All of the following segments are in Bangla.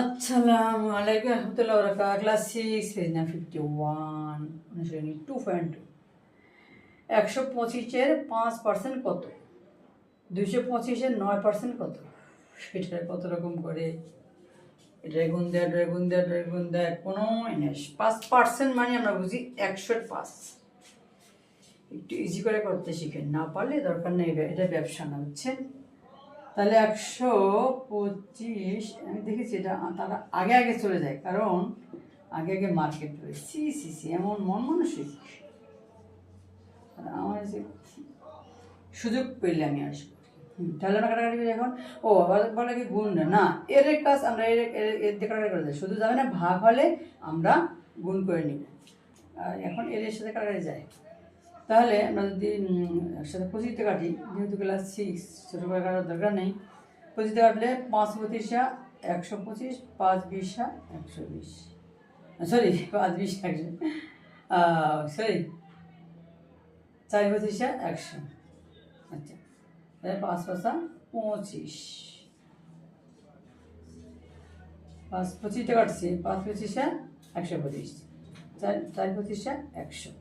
আসসালামু আলাইকুম রহমতুল্লাহ বরকাত ক্লাস 6 পেজ না 51 অনুশীলনী 2.2 125-এর 5% কত 225-এর 9% কত সেটা কত রকম করে এটা গুণ দেয় কোনো নেই 5% মানে আমরা বুঝি 100-এর 5 একটু ইজি করে করতে শিখেন না পারলে দরকার নেই এটা ব্যবসা না বুঝছেন তাহলে 125 আমি দেখেছি এটা তারা আগে আগে চলে যায় কারণ আগে আগে মার্কেট করে সি এমন মন মানসিক আমার যে সুযোগ পেলে আমি আসবো তাহলে আমরা কাটাকাটি করি এখন ও আবার বলে কি গুণ না এর কাজ আমরা এর কাটাকাটি করে যাই শুধু যাবে না ভাগ হলে আমরা গুণ করে নিব আর এখন এর সাথে কাটাকাটি যায় তাহলে আমরা যদি একসাথে 25 কাটি যেহেতু ক্লাস 6 ছোটো করে কাটার দরকার নেই 25 কাটলে 5-25 125 5-20 120 সরি 5-20 100 সরি 4-25 100 আচ্ছা তাহলে 5-5 25 কাটছি 5-25 125 4-25 100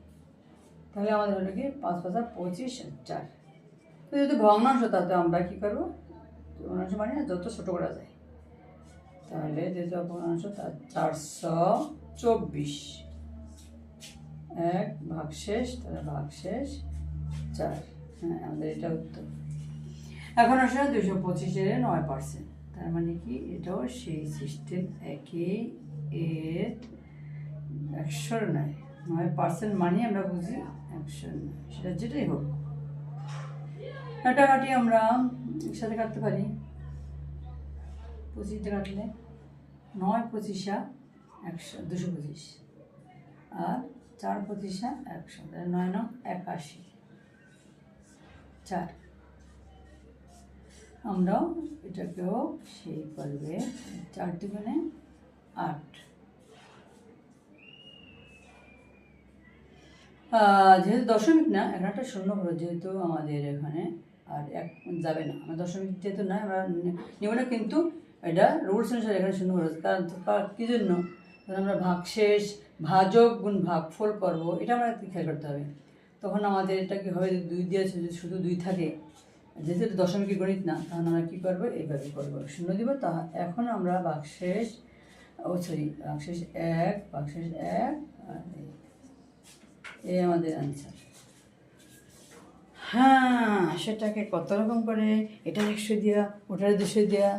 তাহলে আমাদের হলো কি 5-5 25 4 তো যেহেতু ভগ্নাংশ তাতে আমরা কী করবো ভগ্নাংশ মানে যত ছোটো করা যায় তাহলে যেহেতু ভগ্নাংশ তার 424 1 ভাগশেষ তাহলে ভাগশেষ 4 হ্যাঁ আমাদের এটা উত্তর এখন আসলে 225-এর 9% তার মানে কি এটাও সেই সিস্টেম একই এর 100 নয় 9% মানে আমরা বুঝি 100 নয় সেটা যেটাই হোক কাটাকাটি আমরা একসাথে কাটতে পারি 25 কাটলে 9-25 100 225 আর 4-25 100 তাহলে 9-9 81 4 আমরাও এটাকেও সেই করবে 4 দুগুণে 8 যেহেতু দশমিক না এখন একটা শূন্য হলো যেহেতু আমাদের এখানে আর এক যাবে না আমরা দশমিক যেহেতু না আমরা নেব না কিন্তু এটা রুলস অনুসারে এখানে শূন্য হলো কারণ কী জন্য আমরা ভাগশেষ ভাজক গুণ ভাগফল করবো এটা আমরা খেয়াল করতে হবে তখন আমাদের এটা কি হবে 2 দিয়ে শুধু 2 থাকে যেহেতু দশমিকের গণিত না তখন আমরা কী করবো এইভাবে করবো শূন্য দিব তা এখন আমরা ভাগশেষ ভাগশেষ 1 ভাগশেষ 1 আর এই আমাদের অ্যান্সার হ্যাঁ সেটাকে কত রকম করে এটা 100 দেওয়া ওটার 200 দেওয়া